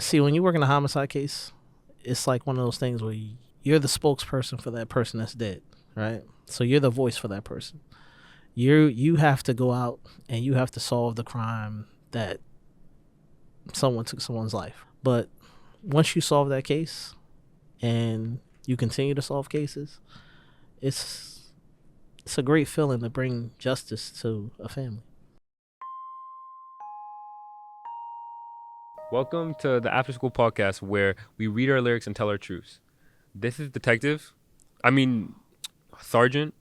See, when you work in a homicide case, it's like one of those things where you're the spokesperson for that person that's dead, right? So you're the voice for that person. You have to go out and you have to solve the crime that someone took someone's life. But once you solve that case and you continue to solve cases, it's a great feeling to bring justice to a family. Welcome to the After School Podcast, where we read our lyrics and tell our truths. This is Sergeant.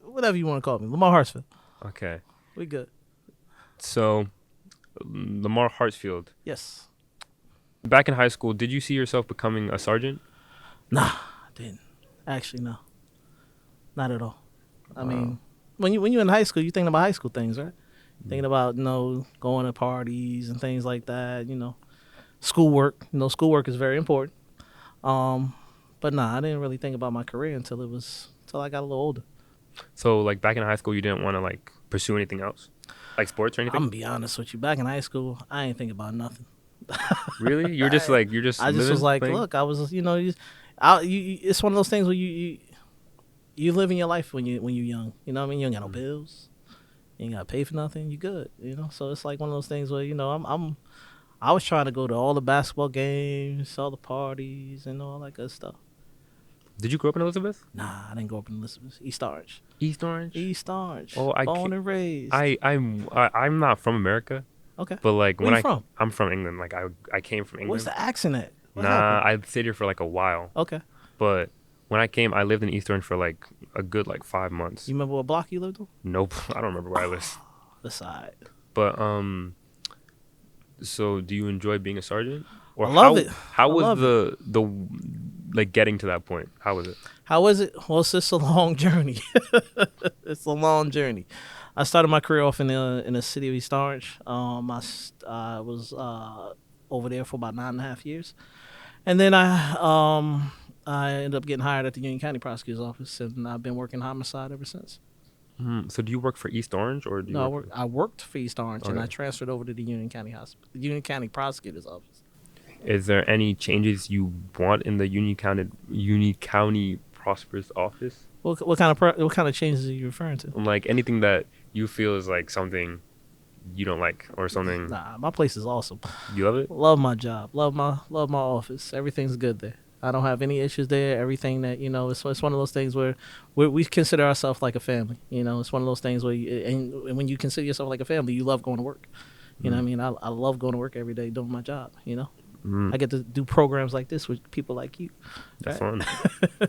Whatever you want to call me, Lamar Hartsfield. Okay. We good. So, Lamar Hartsfield. Yes. Back in high school, did you see yourself becoming a sergeant? Nah, I didn't. Actually, no. Not at all. I mean, when you're in high school, you're thinking about high school things, right? Thinking about, going to parties and things like that, schoolwork. Schoolwork is very important. But nah, I didn't really think about my career until I got a little older. So, like, back in high school, you didn't want to, pursue anything else? Like sports or anything? I'm going to be honest with you. Back in high school, I ain't think about nothing. Really? I just was like, playing? Look, I was, it's one of those things where you living your life when you're young. You know what I mean? You ain't got no bills. You ain't got to pay for nothing. You good, So it's like one of those things where, I was trying to go to all the basketball games, all the parties, and all that good stuff. Did you grow up in Elizabeth? Nah, I didn't grow up in Elizabeth. East Orange. East Orange? East Orange. Oh, born and raised. I'm not from America. Okay. But Where you from? I'm from England. I came from England. What's the accent at? I stayed here for a while. Okay. But when I came, I lived in East Orange for a good 5 months. You remember what block you lived on? Nope, I don't remember where I lived. The side. But so do you enjoy being a sergeant? Or I love it. How was the getting to that point? How was it? How was it? Well, it's just a long journey. It's a long journey. I started my career off in the city of East Orange. I was over there for about 9.5 years, and then I ended up getting hired at the Union County Prosecutor's Office, and I've been working homicide ever since. So do you work for East Orange or do you? No, I worked for East Orange, and I transferred over to the Union County Prosecutor's Office. Is there any changes you want in the Union County Prosecutor's Office? What kind of changes are you referring to? Like anything that you feel is something you don't like or something. Nah, my place is awesome. You love it? Love my job. Love my office. Everything's good there. I don't have any issues there. Everything that it's one of those things where we consider ourselves like a family. It's one of those things where and when you consider yourself like a family, you love going to work. You know what I mean? I love going to work every day doing my job. I get to do programs like this with people like you. That's right? fun.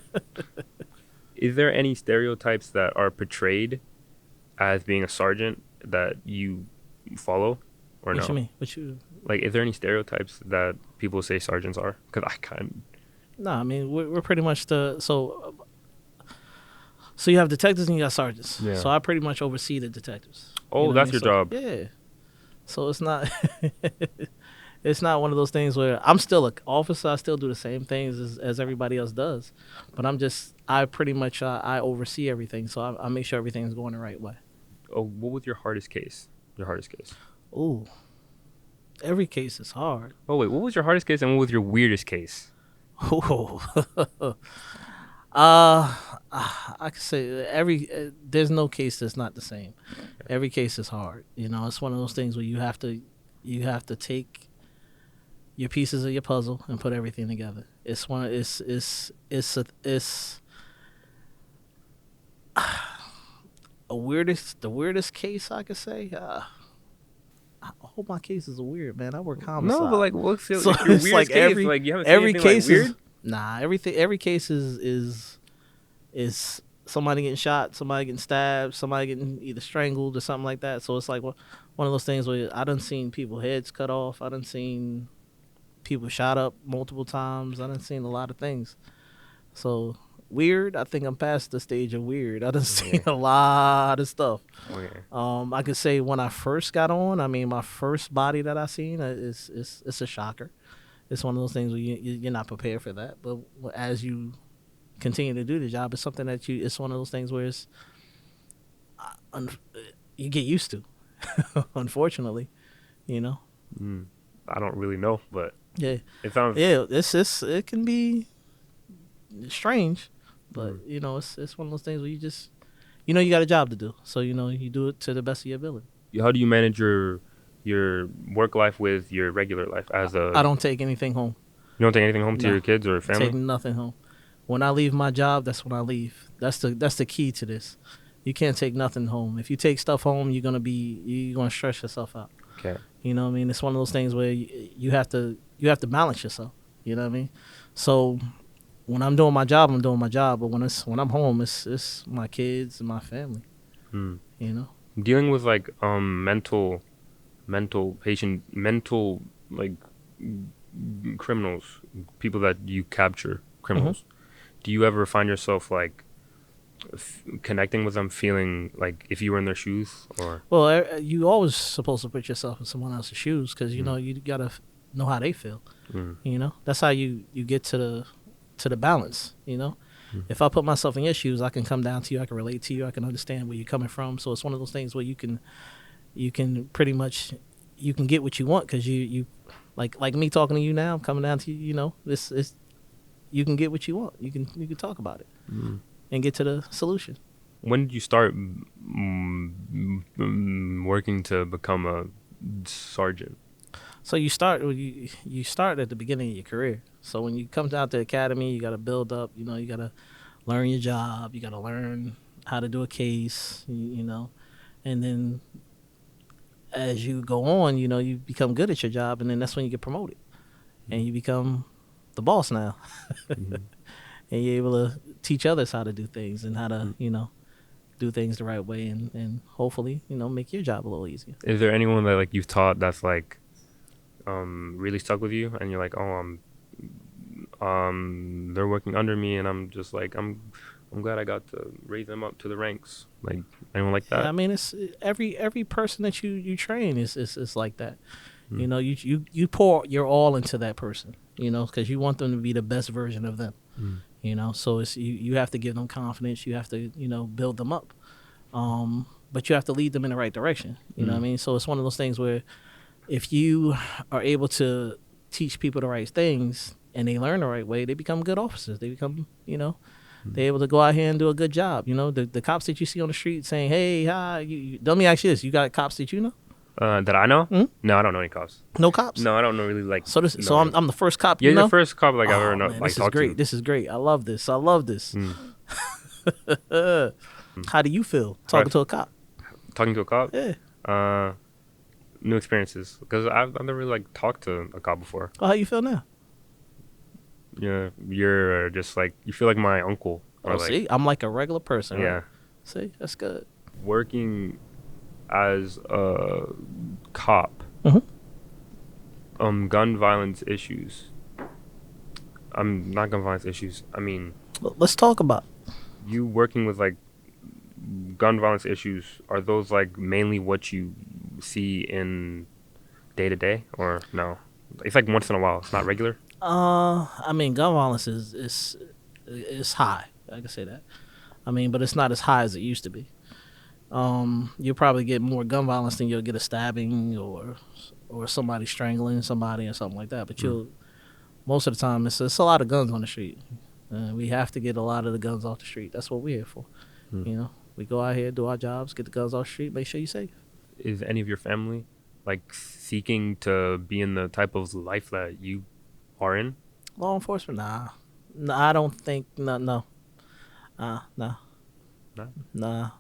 Is there any stereotypes that are portrayed as being a sergeant that you follow or no? What you mean? Is there any stereotypes that people say sergeants are? Because I kind. No, I mean we're pretty much so you have detectives and you got sergeants. Yeah. So I pretty much oversee the detectives. Oh, that's your job. Yeah. So it's not it's not one of those things where I'm still an officer. I still do the same things as everybody else does, but I pretty much I oversee everything. So I make sure everything's going the right way. Oh, what was your hardest case? Ooh, every case is hard. Oh wait, what was your hardest case and what was your weirdest case? Oh, I could say there's no case that's not the same. Every case is hard. It's one of those things where you have to take your pieces of your puzzle and put everything together. It's the weirdest case I could say. I hope my cases are weird, man. I work homicide. No, but what's your So weirdest it's case? every You haven't seen every anything case weird? is nah. Every case is somebody getting shot, somebody getting stabbed, somebody getting either strangled or something like that. So it's one of those things where I done seen people heads cut off. I done seen people shot up multiple times. I done seen a lot of things. So weird, I think I'm past the stage of weird. I done seen a lot of stuff. Okay. I could say when I first got on, my first body that I seen is a shocker. It's one of those things where you're not prepared for that. But as you continue to do the job, it's something that it's one of those things where you get used to, unfortunately, I don't really know, but Yeah, It sounds. yeah. It can be strange, but Mm. it's one of those things where you just you got a job to do, so you do it to the best of your ability. How do you manage your work life with your regular life as a? I don't take anything home. You don't take anything home to No, your kids or take family? nothing home. When I leave my job, that's when I leave. That's the key to this. You can't take nothing home. If you take stuff home, you're gonna stress yourself out. Okay. You know what I mean? It's one of those things where you have to balance yourself. You know what I mean? So when I'm doing my job, I'm doing my job. But when I'm home, it's my kids and my family. Hmm. You know? Dealing with like mental like criminals, people that you capture, Hmm. criminals. Do you ever find yourself like connecting with them, feeling like if you were in their shoes, or? Well, you always supposed to put yourself in someone else's shoes because Mm, you gotta know how they feel. mm, That's how you get to the balance. mm, If I put myself in your shoes, I can come down to you. I can relate to you. I can understand where you're coming from. So it's one of those things where you can pretty much you can get what you want because you like me talking to you now. I'm coming down to you. This is you can get what you want. You can talk about it mm. and get to the solution. When did you start working to become a sergeant? So you start at the beginning of your career. So when you come down to the academy, you got to build up. You got to learn your job. You got to learn how to do a case. And then as you go on, you become good at your job, and then that's when you get promoted, and you become the boss now, Mhm. and you're able to teach others how to do things and how to Mm. do things the right way, and hopefully make your job a little easier. Is there anyone that like you've taught that's like really stuck with you, and you're like, oh, they're working under me, and I'm just like, I'm glad I got to raise them up to the ranks. Like anyone like Yeah, that? I mean, it's every person that you train is like that. Mm. You pour your all into that person, because you want them to be the best version of them. Mm. So it's you have to give them confidence. You have to build them up. But you have to lead them in the right direction. You know what I Mm. mean? So it's one of those things where if you are able to teach people the right things and they learn the right way, they become good officers. They become, they're able to go out here and do a good job. The cops that you see on the street saying, "Hey, hi," let me ask you this: you got cops that you know? That I know? Hmm? No, I don't know any cops. No cops. No, I don't know really like So know I'm any. I'm the first cop Yeah, you you're the know. first cop like I've ever Oh man, like this is talked great. to. This is great. I love this. I love this. Mm. How do you feel talking Right. to a cop? Talking to a cop? Yeah. Uh, New experiences because I've never really like talked to a cop before. Oh, how you feel now? Yeah, you're just like you feel like my uncle or Oh, like see, I'm like a regular person, right? yeah. See, that's good. Working as a cop, Mhm. gun violence issues. Not gun violence issues. I mean, Let's talk about. you working with like gun violence issues. Are those like mainly what you see in day to day, or no? It's like once in a while. It's not regular. I mean, gun violence is high. I can say that. I mean, but it's not as high as it used to be. You'll probably get more gun violence than you'll get a stabbing or somebody strangling somebody or something like that. But Mm. you'll most of the time it's a lot of guns on the street. We have to get a lot of the guns off the street. That's what we're here for. Mm. We go out here, do our jobs, get the guns off the street, make sure you're safe. Is any of your family like seeking to be in the type of life that you are in? Law enforcement, nah. Nah, I don't think, no. Nah. No? Nah.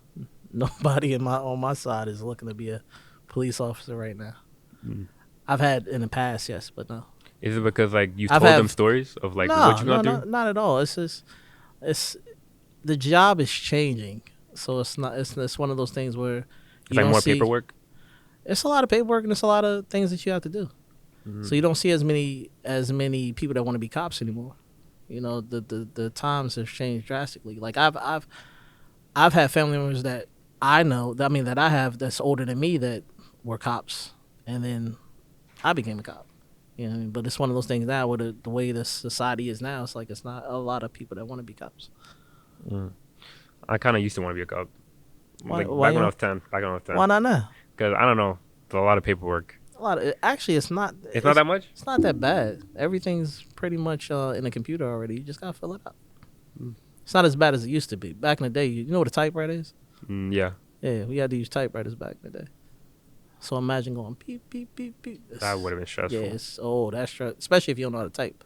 Nobody on my side is looking to be a police officer right now. Mm. I've had in the past, yes, but no. Is it because like you I've told them have stories of like what no, you've no, gone no, through? not at all. It's just it's the job is changing, so it's not. It's one of those things where It's you like don't more see. paperwork. It's a lot of paperwork and it's a lot of things that you have to do. So Mm. you don't see as many people that want to be cops anymore. The times have changed drastically. Like I've had family members that I know. That I have that's older than me that were cops, and then I became a cop. But it's one of those things now where the way the society is now, it's like it's not a lot of people that want to be cops. Mm. I kind of used to want to be a cop. Why? Like Why back you? when I was 10. Back when I was Why 10. not now? Because I don't know, it's a lot of paperwork. lot of actually it's not. It's not that much. It's not that bad. Everything's pretty much in the computer already. You just gotta fill it out. Mm. It's not as bad as it used to be. Back in the day, you know what a typewriter is? Yeah. Yeah, we had to use typewriters back in the day. So imagine going beep beep beep beep. That would have been stressful. Yeah, that's stressful, especially if you don't know how to type.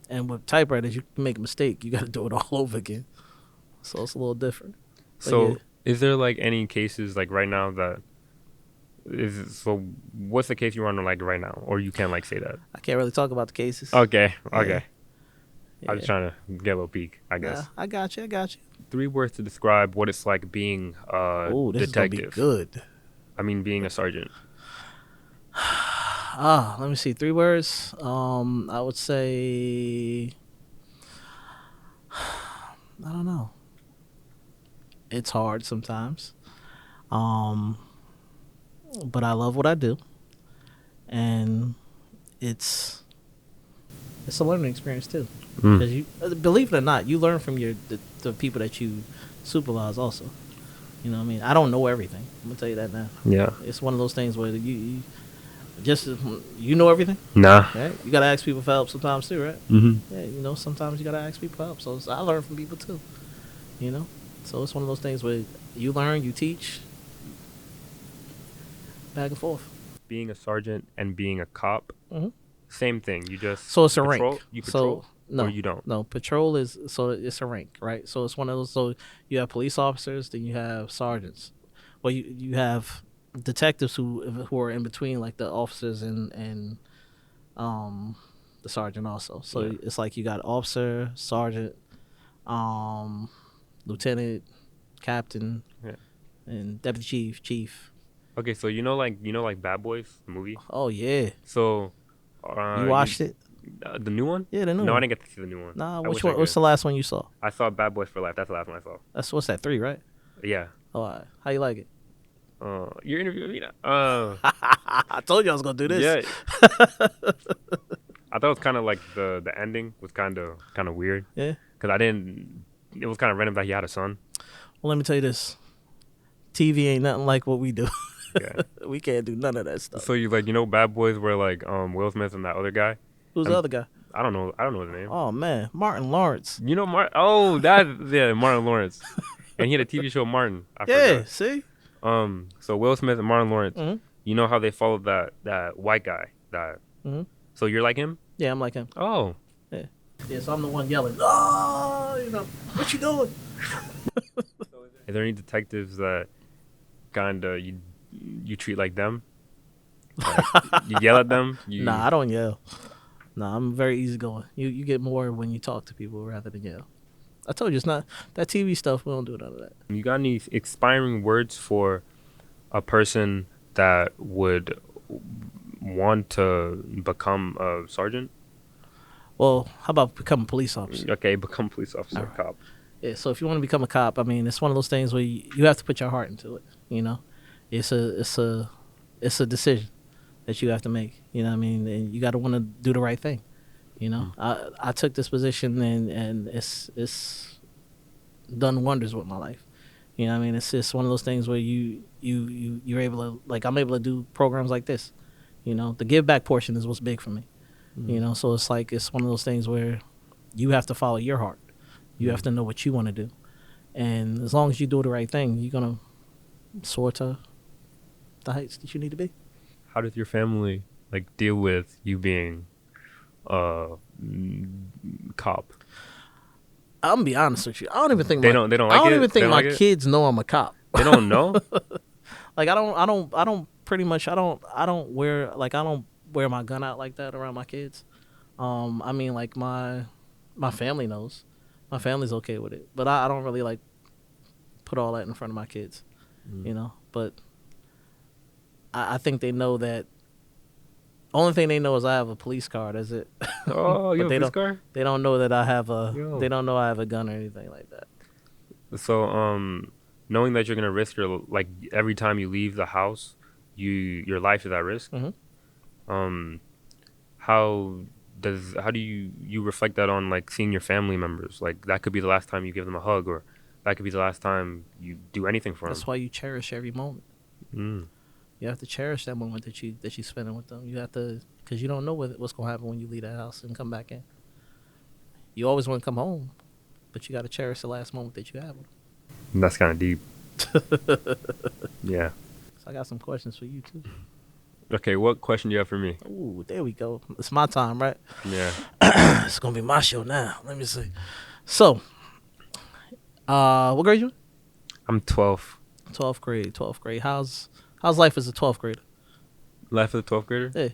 And with typewriters, you can make a mistake. You got to do it all over again. So it's a little different. But So yeah. is there like any cases like right now that so what's the case you're on like right now, or you can't like say that? I can't really talk about the cases. Okay. Yeah. I was trying to get a little peek, I guess. I got you. 3 words to describe what it's like being a This is gonna be detective. good. I mean, being a sergeant. Let me see. 3 words. I would say, I don't know. It's hard sometimes. But I love what I do, and it's a learning experience too. Because you, believe it or not, you learn from the people that you supervise also. You know what I mean? I don't know everything. I'm gonna tell you that now. Yeah. It's one of those things where you just you know everything. Nah. Right? You gotta ask people for help sometimes too, right? Mm-hmm. Yeah, you know, sometimes you gotta ask people for help. So I learn from people too. You know, so it's one of those things where you learn, you teach, back and forth. Being a sergeant and being a cop, same thing. You just So it's a patrol, rank. You patrol, No, or you don't. No, patrol is it's a rank, right? So it's one of those. So you have police officers, then you have sergeants. Well, you have detectives who are in between, like the officers and the sergeant also. So it's like you got officer, sergeant, lieutenant, captain, and deputy chief. Okay, so you know like Bad Boys, the movie. Oh yeah. So You watched it? The new one? Yeah, the new No, one. I didn't get to see the new one. Nah, I which wish I one? What's could. the last one you saw? I saw Bad Boys for Life. That's the last one I saw. What's that, 3, right? Yeah. Oh, all right. How you like it? You're interviewing me now. I told you I was gonna do this. Yeah. I thought it was kind of like the ending was kind of weird. Yeah. Because I didn't. It was kind of random that he had a son. Well, let me tell you this. TV ain't nothing like what we do. Yeah. We can't do none of that stuff. So you like Bad Boys where like Will Smith and that other guy. Who's the other guy? I don't know his name. Oh man, Martin Lawrence. You know Martin? Oh, Martin Lawrence. And he had a TV show, Martin. I forgot. See. So Will Smith and Martin Lawrence. Mm-hmm. You know how they followed that white guy. Mm-hmm. So you're like him? Yeah, I'm like him. Oh. Yeah, so I'm the one yelling. Oh, you know, what you doing? Is there any detectives that kind of you treat like them? Like, you yell at them? Nah, I don't yell. Nah, I'm very easygoing. You get more when you talk to people rather than yell. I told you it's not that TV stuff. We don't do none of that. You got any inspiring words for a person that would want to become a sergeant? Well, how about become a police officer? Okay, become police officer, All right. cop. Yeah, so if you want to become a cop, I mean, it's one of those things where you have to put your heart into it. You know, it's a decision that you have to make. You know what I mean? And you got to want to do the right thing. You know, I took this position and it's done wonders with my life. You know what I mean? It's just one of those things where you're able to, like, I'm able to do programs like this. You know, the give back portion is what's big for me. You know, so it's like it's one of those things where you have to follow your heart. You have to know what you want to do. And as long as you do the right thing, you're going to soar to the heights that you need to be. How did your family like deal with you being a cop? I'm gonna be honest with you. I don't even think They don't like I don't it? even They think don't my like it? kids know I'm a cop. They don't know? Like I don't pretty much I don't wear my gun out like that around my kids. I mean, like my family knows. My family's okay with it, but I don't really like put all that in front of my kids, you know. But I think they know that. Only thing they know is I have a police card. That's it. Oh, you have a police car? They don't know that I have a. Yo. They don't know I have a gun or anything like that. So, knowing that you're gonna risk your like every time you leave the house, your life is at risk. Mm-hmm. How do you reflect that on like seeing your family members? Like that could be the last time you give them a hug, or that could be the last time you do anything for them. That's why you cherish every moment. You have to cherish that moment that you spending with them. You have to, because you don't know what's gonna happen when you leave that house and come back in. You always want to come home, but you got to cherish the last moment that you have with That's kind of deep. Yeah. So I got some questions for you too. Okay, what question do you have for me? Ooh, there we go. It's my time, right? Yeah. It's gonna be my show now. Let me see. So, what grade you in? I'm 12. 12th grade. 12th grade. How's life as a 12th grader? Life of the 12th grader? Yeah.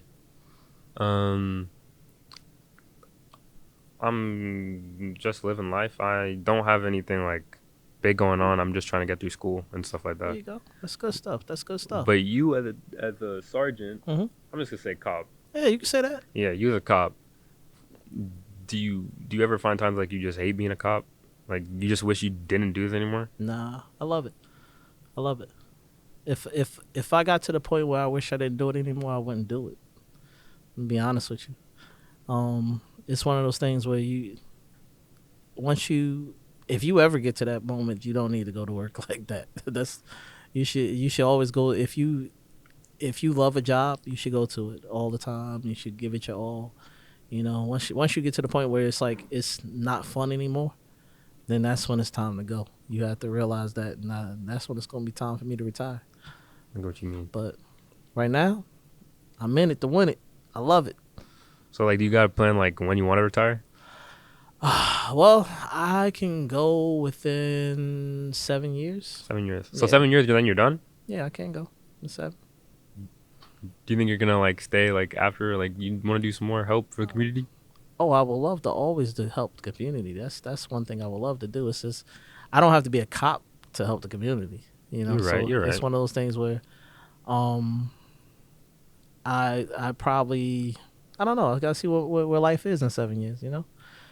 I'm just living life. I don't have anything like big going on. I'm just trying to get through school and stuff like There that. you go. That's good stuff. That's good stuff. But you as a sergeant, Mhm. I'm just gonna say cop. Yeah, you can say that. Yeah, you as a cop. Do you ever find times like you just hate being a cop? Like you just wish you didn't do this anymore? Nah, I love it. I love it. If I got to the point where I wish I didn't do it anymore, I wouldn't do it. To be honest with you, it's one of those things where if you ever get to that moment, you don't need to go to work like that. You should always go. If you love a job, you should go to it all the time. You should give it your all. You know, once you get to the point where it's like it's not fun anymore, then that's when it's time to go. You have to realize that, and that's when it's going to be time for me to retire. I know what you mean. But right now, I'm in it to win it. I love it. So like, do you got a plan like when you want to retire? Well, I can go within 7 years. 7 years. So Yeah. 7 years, then you're done. Yeah, I can go in 7. Do you think you're gonna like stay like after like you want to do some more help for the community? Oh, I would love to always to help the community. That's one thing I would love to do. It's just I don't have to be a cop to help the community. You know, You're right. So You're it's right. one of those things where, I probably I don't know. I gotta see where life is in 7 years. You know,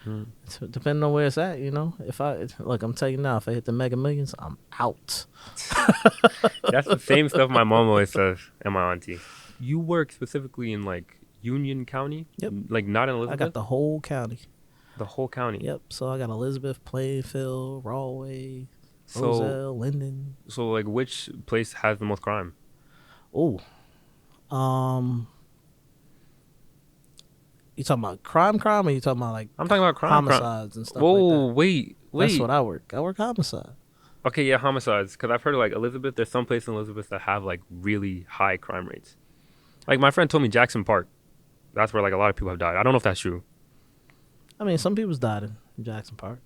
Mm. so depending on where it's at. You know, if I look, I'm telling you now, if I hit the Mega Millions, I'm out. That's the same stuff my mom always says and my auntie. You work specifically in like Union County? Yep. Like not in I Elizabeth? got the whole county. The whole county. Yep. So I got Elizabeth, Plainfield, Rahway, So Roselle, Linden. so like which place has the most crime? Oh, you talking about crime, or you talking about like I'm talking about crime. homicides and stuff Whoa, like that? wait. That's what I work. I work homicide. Okay, yeah, homicides. Because I've heard of like Elizabeth. There's some places in Elizabeth that have like really high crime rates. Like my friend told me Jackson Park. That's where like a lot of people have died. I don't know if that's true. I mean, some people's died in Jackson Park,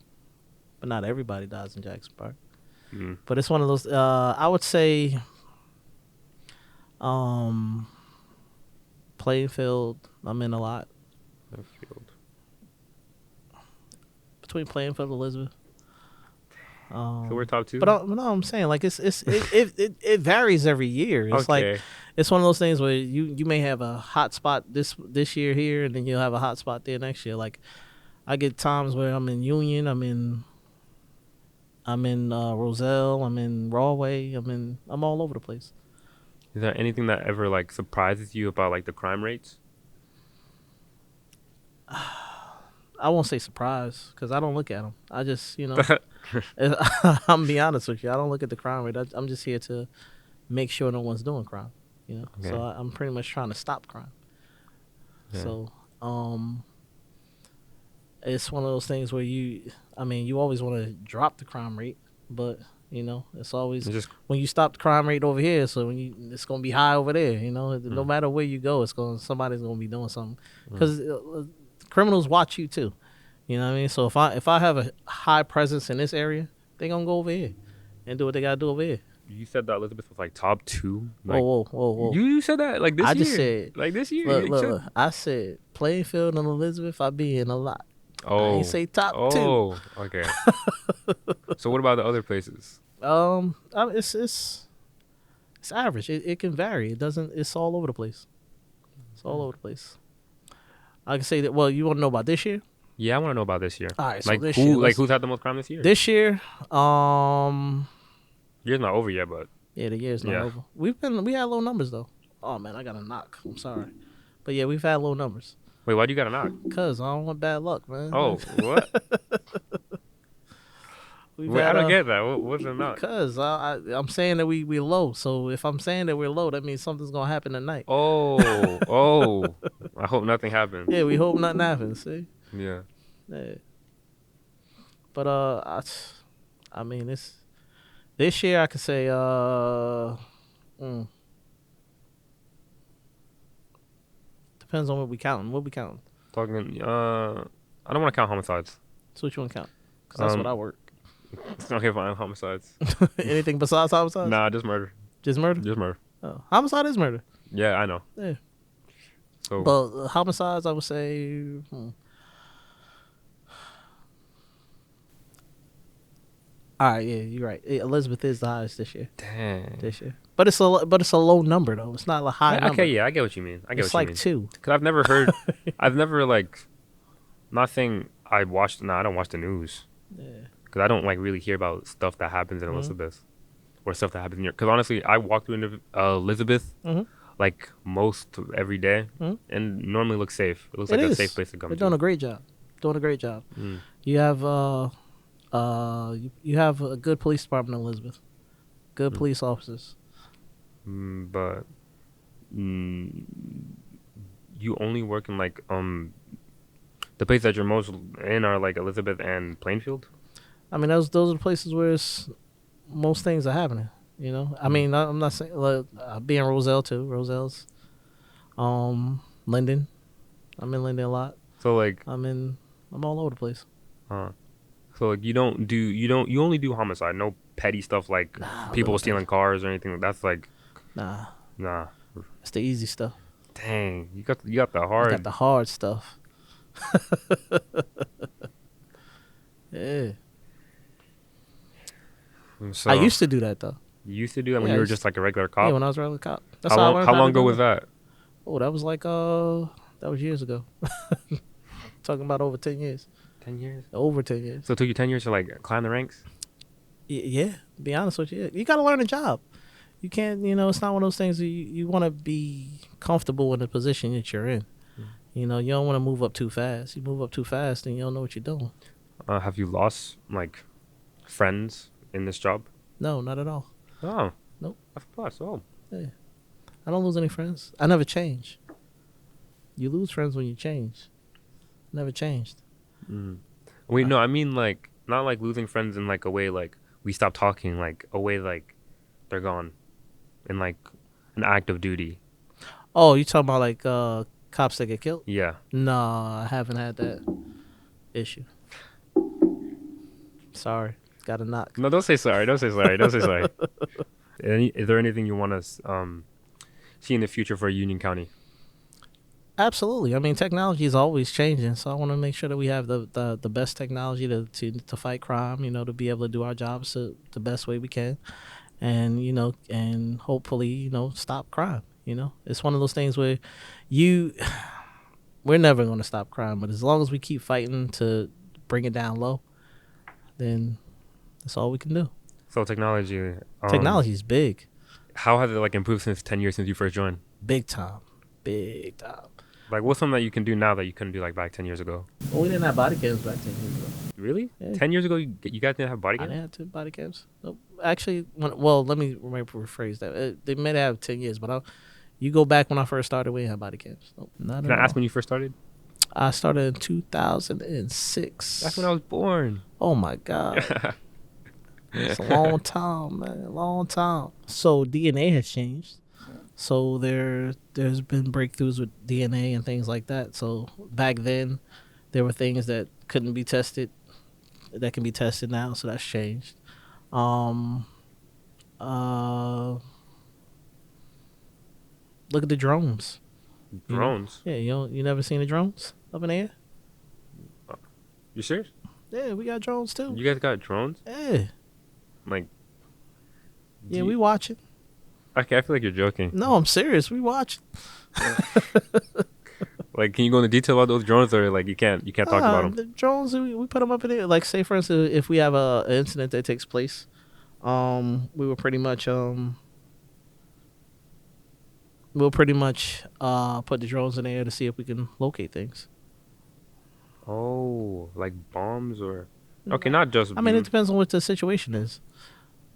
but not everybody dies in Jackson Park. Mm. But it's one of those. I would say, Plainfield. I'm in a lot Field. between Plainfield and Elizabeth. So we're top two. But no, I'm saying like it varies every year. It's Okay. like it's one of those things where you may have a hot spot this year here, and then you'll have a hot spot there next year. Like I get times where I'm in Union, I'm in Roselle, I'm in Rahway, I'm all over the place. Is there anything that ever like surprises you about like the crime rates? I won't say surprise because I don't look at them. I just I'm be honest with you. I don't look at the crime rate. I'm just here to make sure no one's doing crime. You know, Okay. so I'm pretty much trying to stop crime. Yeah. So, it's one of those things where you always want to drop the crime rate, but you know, it's always It's just when you stop the crime rate over here, so it's gonna be high over there. You know, no matter where you go, somebody's gonna be doing something because criminals watch you too. You know what I mean? So if I have a high presence in this area, they gonna go over here and do what they gotta do over here. you said that Elizabeth was like top two. Like, Whoa. You said that like this I year. just said like this year. you look, said- I said Plainfield and Elizabeth. I be in a lot. Oh. I ain't say top two. Oh. Okay. So what about the other places? It's average. It can vary. It doesn't. It's all over the place. It's all over the place. I can say that. Well, you want to know about this year? Yeah, I want to know about this year. All right. So Like this who? year, Like who's had the most crime this year? This year, Year's not over yet, but yeah, the year's not Yeah. over. We had low numbers though. Oh man, I got a knock. I'm sorry, but yeah, we've had low numbers. wait, why do you got a knock? Cause I don't want bad luck, man. Oh, what? We've Wait, I had don't get that. What's it not? because I'm saying that we're low. So if I'm saying that we're low, that means something's gonna happen tonight. Oh. I hope nothing happens. Yeah, we hope nothing happens. See, Yeah. yeah. But I mean, this year I could say depends on what we counting. What we counting? Talking. I don't want to count homicides. So what you want to count? Because that's what I work. Okay, fine. Homicides. Anything besides homicides? Nah, just murder. Just murder? Just murder. Oh, homicide is murder. Yeah, I know. Yeah. So, But homicides, I would say. All right, yeah, you're right. Elizabeth is the highest this year. dang. This year, but it's a low number though. It's not a high number. Okay, yeah, I get what you mean. It's like 2. Because I've never heard. I've never like. Nothing. I watched. Nah, I don't watch the news. Yeah. Because I don't like really hear about stuff that happens in Elizabeth, or stuff that happens in your. Because honestly, I walk through Elizabeth like most every day, and normally looks safe. It looks like a safe place to come They're to. doing a great job. Doing a great job. Mm. You have you have a good police department in Elizabeth. Good police officers. But you only work in like the place that you're most in are like Elizabeth and Plainfield. I mean, those are the places where most things are happening. You know, I mean, I'm not saying like, being Roselle too. Roselle's, Linden. I'm in Linden a lot. So like I'm all over the place. So like you only do homicide, no petty stuff like people stealing cars or anything. That's like Nah, nah. it's the easy stuff. Dang, you got the hard. You got the hard stuff. Yeah. So I used to do that though. You used to do that when Yeah, you were just like a regular cop. Yeah, when I was a regular cop. That's how I learned how to long do ago it. was that? Oh, that was like that was years ago. Talking about over 10 years. 10 years. Over 10 years. So it took you 10 years to like climb the ranks. Yeah, to be honest with you, you got to learn a job. You can't, it's not one of those things that you want to be comfortable in the position that you're in. You know, you don't want to move up too fast. You move up too fast and you don't know what you're doing. Have you lost like friends in this job? No, not at all. Oh, Nope. Of course. Oh, Yeah. I don't lose any friends. I never change. You lose friends when you change. Never changed. wait, no, I mean like not like losing friends in like a way like we stop talking, like a way like they're gone, in like an act of duty. Oh, you talking about like cops that get killed? Yeah. No, I haven't had that issue. Sorry, got a knock. No, don't say sorry. Don't say sorry. Don't say sorry. Is there anything you want to see in the future for Union County? Absolutely. I mean, technology is always changing, so I want to make sure that we have the best technology to fight crime. To be able to do our jobs the best way we can, and and hopefully stop crime. It's one of those things where we're never going to stop crime, but as long as we keep fighting to bring it down low, then that's all we can do. So technology. Technology is big. How has it like improved since 10 years since you first joined? Big time. Big time. Like, what's something that you can do now that you couldn't do like back 10 years ago? Well, we didn't have body cams back 10 years ago. Really? Yeah. 10 years ago, you guys didn't have body I cams? didn't have two body cams. Nope. Actually, let me rephrase that. They may have 10 years, but you go back when I first started, we didn't have body cams. Nope. Can I ask when you first started? I started in 2006. That's when I was born. Oh, my God. It's a long time, man. Long time. So DNA has changed. So there's been breakthroughs with DNA and things like that. So back then, there were things that couldn't be tested that can be tested now. So that's changed. Look at the drones. Drones? Yeah, you never seen the drones up in the air? You serious? Yeah, we got drones too. You guys got drones? Yeah. Like, Yeah, we watch it. Okay, I feel like you're joking. No, I'm serious. We watch it. Like, can you go into detail about those drones, or like you can't talk about them? The drones, we put them up in there. Like, say for instance, if we have an incident that takes place, we will pretty much put the drones in the air to see if we can locate things. Oh, like bombs or Okay, not just. I mean, it depends on what the situation is.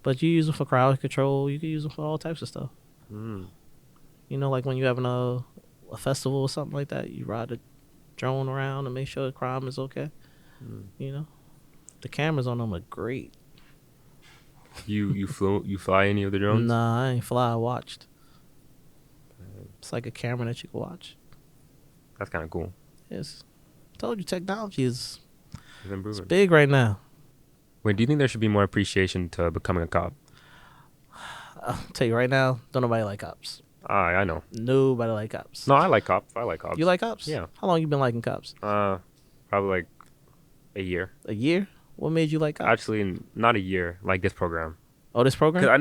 But you use them for crowd control. You can use them for all types of stuff. Mm. You know, like when you're having a festival or something like that, you ride a drone around and make sure the crime is okay. You know, the cameras on them are great. You fly any of the drones? Nah, I ain't fly. I watched. It's like a camera that you can watch. That's kind of cool. Yes, told you technology is It's improving. it's big right now. Wait, do you think there should be more appreciation to becoming a cop? I'll tell you right now, don't nobody like cops. I know. Nobody like cops. No, I like cops. I like cops. You like cops? Yeah. How long you been liking cops? Probably like a year. A year? What made you like cops? Actually, not a year. Like this program. Oh, this program? Because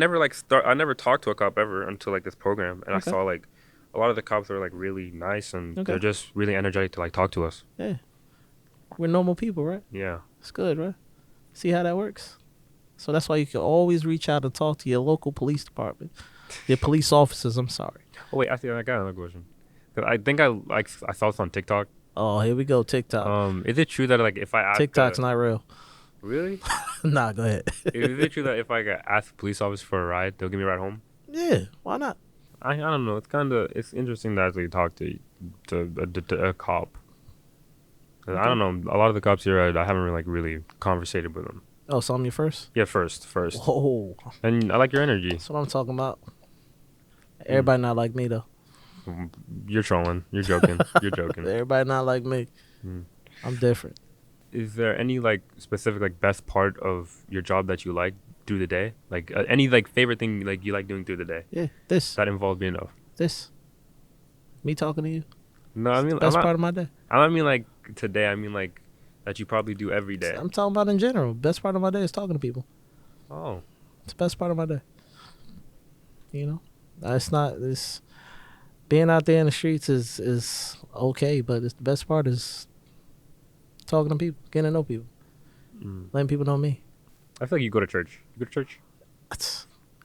I never talked to a cop ever until like this program, and okay. I saw like a lot of the cops are like really nice and they're just really energetic to like talk to us. Yeah. We're normal people, right? Yeah. It's good, right? See how that works? So that's why you can always reach out and talk to your local police department. Your police officers, I'm sorry. Oh, wait, I got another question. Cause I think I saw this on TikTok. Oh, here we go, TikTok. Is it true that like if I ask TikTok's not real. Really? Nah, go ahead. Is it true that if I ask a police officer for a ride, they'll give me a ride home? Yeah, why not? I don't know. It's interesting to actually talk to a cop. Okay. I don't know. A lot of the cops here, I haven't really conversated with them. Oh, so I'm your first? Yeah, first. Whoa. And I like your energy. That's what I'm talking about. Everybody not like me, though. You're trolling. You're joking. You're joking. Everybody not like me. I'm different. Is there any like specific like best part of your job that you like through the day? Like any like favorite thing like you like doing through the day? Yeah, this. That involves being off. This. Me talking to you. No, I mean best part of my day. I don't mean like today. I mean like that you probably do every day. I'm talking about in general. Best part of my day is talking to people. Oh. It's the best part of my day. You know, it's being out there in the streets is okay, but the best part is talking to people, getting to know people, letting people know me. I feel like you go to church. You go to church?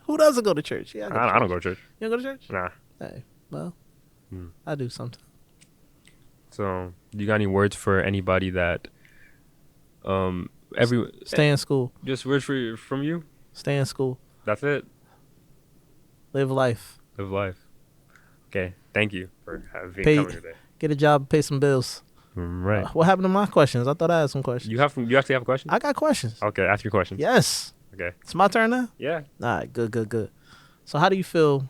Who doesn't go to church? Yeah, I don't go to church. You don't go to church? Nah. Hey, well, I do sometimes. So, you got any words for anybody that stay in school? Just words from you? Stay in school. That's it. Live life. Live life. Okay. Thank you for coming today. Get a job, pay some bills. Right. What happened to my questions? I thought I had some questions. You actually have a question? I got questions. Okay, ask your question. Yes. Okay. It's my turn now? Yeah. All right, good. So how do you feel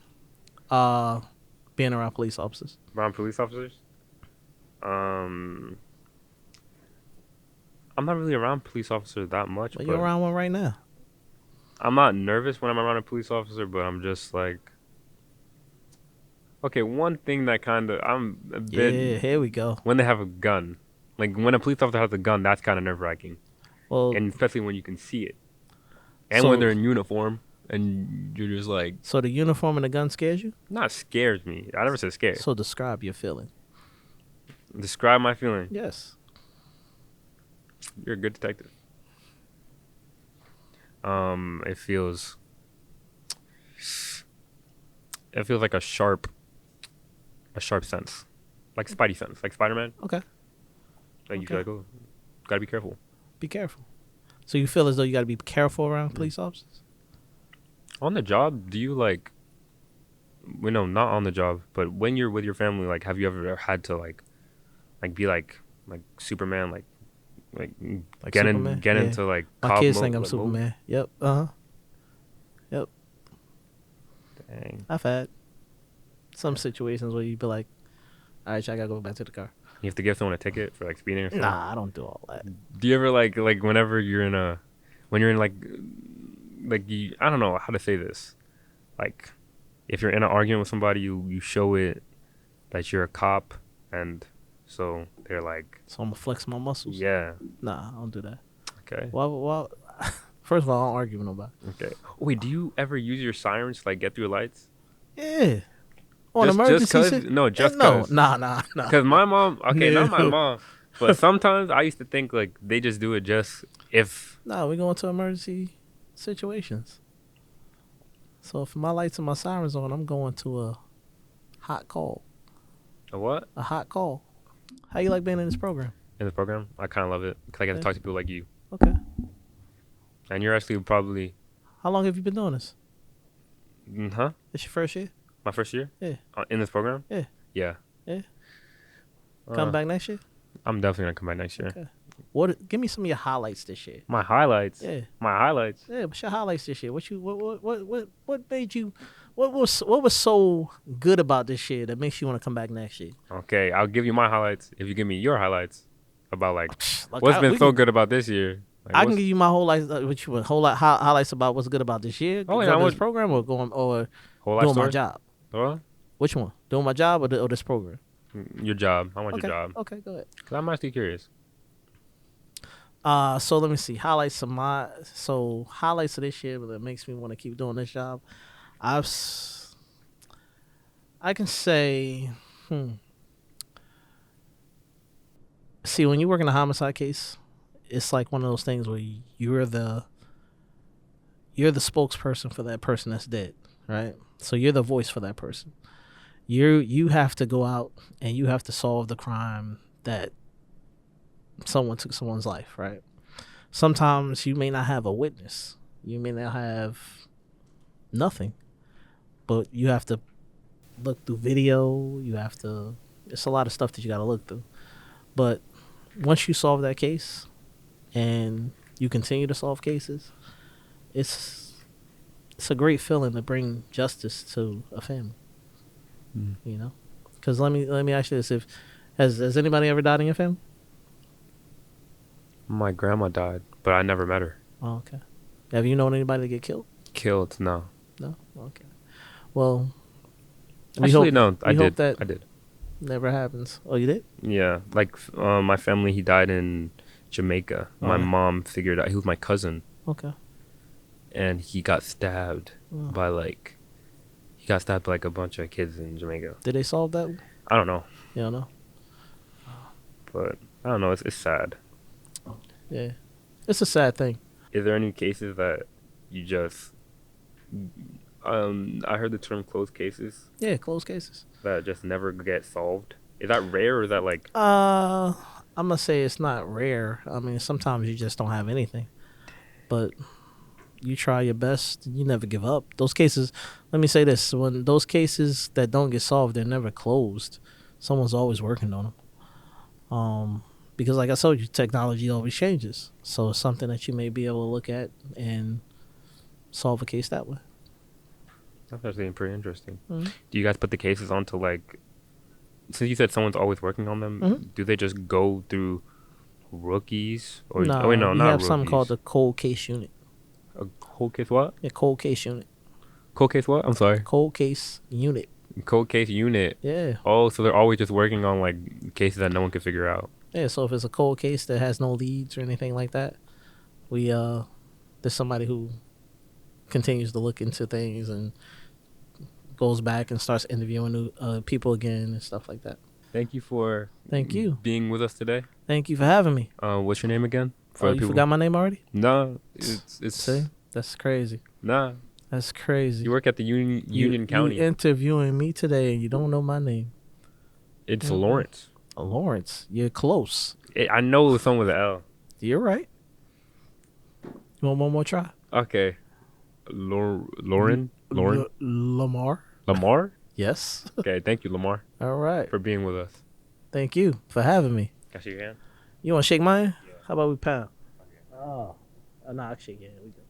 being around police officers? Around police officers? I'm not really around police officers that much. But you're around one right now. I'm not nervous when I'm around a police officer, but I'm just like... Okay, one thing that kind of... I'm a bit... Yeah, here we go. When they have a gun. Like, when a police officer has a gun, that's kind of nerve-wracking. Well, and especially when you can see it. And when they're in uniform, and you're just like... So the uniform and the gun scares you? Not scares me. I never said scared. So describe your feeling. Describe my feeling? Yes. You're a good detective. It feels like a sharp sense, like Spidey sense, like Spider-Man. Okay. Like you feel like, oh, gotta be careful. Be careful. So you feel as though you gotta be careful around police officers? On the job, do you like? Well, no, not on the job, but when you're with your family, like, have you ever had to like be like Superman, like get into like my kids think I'm Superman. Yep. Yep. Dang. I've had some situations where you'd be like, all right, I gotta go back to the car. You have to give someone a ticket for like speeding or something? Nah, I don't do all that. Do you ever like whenever you're in like you, I don't know how to say this, like if you're in an argument with somebody, you show it that you're a cop, and so they're like, so I'm gonna flex my muscles? Yeah. Nah, I don't do that. Okay. Well, first of all, I don't argue with nobody. Okay. Wait, do you ever use your sirens to like get through lights? Yeah. On emergency? No, just cause. Nah. Because my mom, not my mom, but sometimes I used to think like they just do it just if. No, we go into emergency situations. So if my lights and my sirens on, I'm going to a hot call. A what? A hot call. How you like being in this program? In this program? I kind of love it because I get to talk to people like you. Okay. And you're actually probably, How long have you been doing this? huh? This your first year? My first year? Yeah. In this program? Yeah. Yeah. Yeah. Come back next year? I'm definitely gonna come back next year. Okay. What? Give me some of your highlights this year. My highlights. Yeah. My highlights. Yeah. What's your highlights this year? What made you? What was so good about this year that makes you want to come back next year? Okay, I'll give you my highlights if you give me your highlights about like Like, what's been so good about this year. Like, I can give you my whole life. What you want? Whole lot highlights about what's good about this year? Oh, Going to this program or whole life doing story? my job? What? Which one? Doing my job or this program? Your job. I want Okay. your job. Okay, go ahead. Cause I'm actually curious. So let me see highlights of this year that makes me want to keep doing this job. I can say, see, when you work in a homicide case, it's like one of those things where you're the spokesperson for that person that's dead, right? So you're the voice for that person. You have to go out and you have to solve the crime that someone took someone's life, right? Sometimes you may not have a witness. You may not have nothing, but you have to look through video. It's a lot of stuff that you got to look through. But once you solve that case and you continue to solve cases, it's a great feeling to bring justice to a family. You know, because let me ask you this: has anybody ever died in your family? My grandma died, but I never met her. Oh, okay. Have you known anybody to get killed? Killed? No. No. Okay. Well, I did. I did. Never happens. Oh, you did? Yeah, like my family. He died in Jamaica. My mom figured out he was my cousin. Okay. And he got stabbed by a bunch of kids in Jamaica. Did they solve that? I don't know. You don't know? But I don't know. It's sad. Yeah. It's a sad thing. Is there any cases that you just... I heard the term closed cases. Yeah, closed cases. That just never get solved. Is that rare or is that like... I'm going to say it's not rare. I mean, sometimes you just don't have anything. But you try your best. You never give up. Those cases, let me say this. When those cases that don't get solved, they're never closed. Someone's always working on them. Because like I told you, technology always changes. So it's something that you may be able to look at and solve a case that way. That's actually pretty interesting. Mm-hmm. Do you guys put the cases onto like... Since you said someone's always working on them, do they just go through rookies? Or no, not we have rookies. something called the cold case unit. A cold case what? Yeah, cold case unit. Cold case what? I'm sorry. Cold case unit. Cold case unit. Yeah. Oh, so they're always just working on like cases that no one can figure out. Yeah, so if it's a cold case that has no leads or anything like that, there's somebody who continues to look into things and goes back and starts interviewing new people again and stuff like that. Thank you for being with us today. Thank you for having me. What's your name again? You forgot my name already? No, it's See, that's crazy. Nah, that's crazy. You work at the Union County. You interviewing me today and you don't know my name. It's Lawrence. Lawrence, you're close. I know it was someone with an L. You're right. You want one more try? Okay. Lamar? Lamar? Yes. Okay, thank you, Lamar. All right. For being with us. Thank you for having me. Can I shake your hand? You want to shake mine? Yeah. How about we pound? Okay. Oh. No, I'll shake your hand. We go.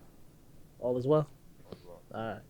All is well? All is well. All right.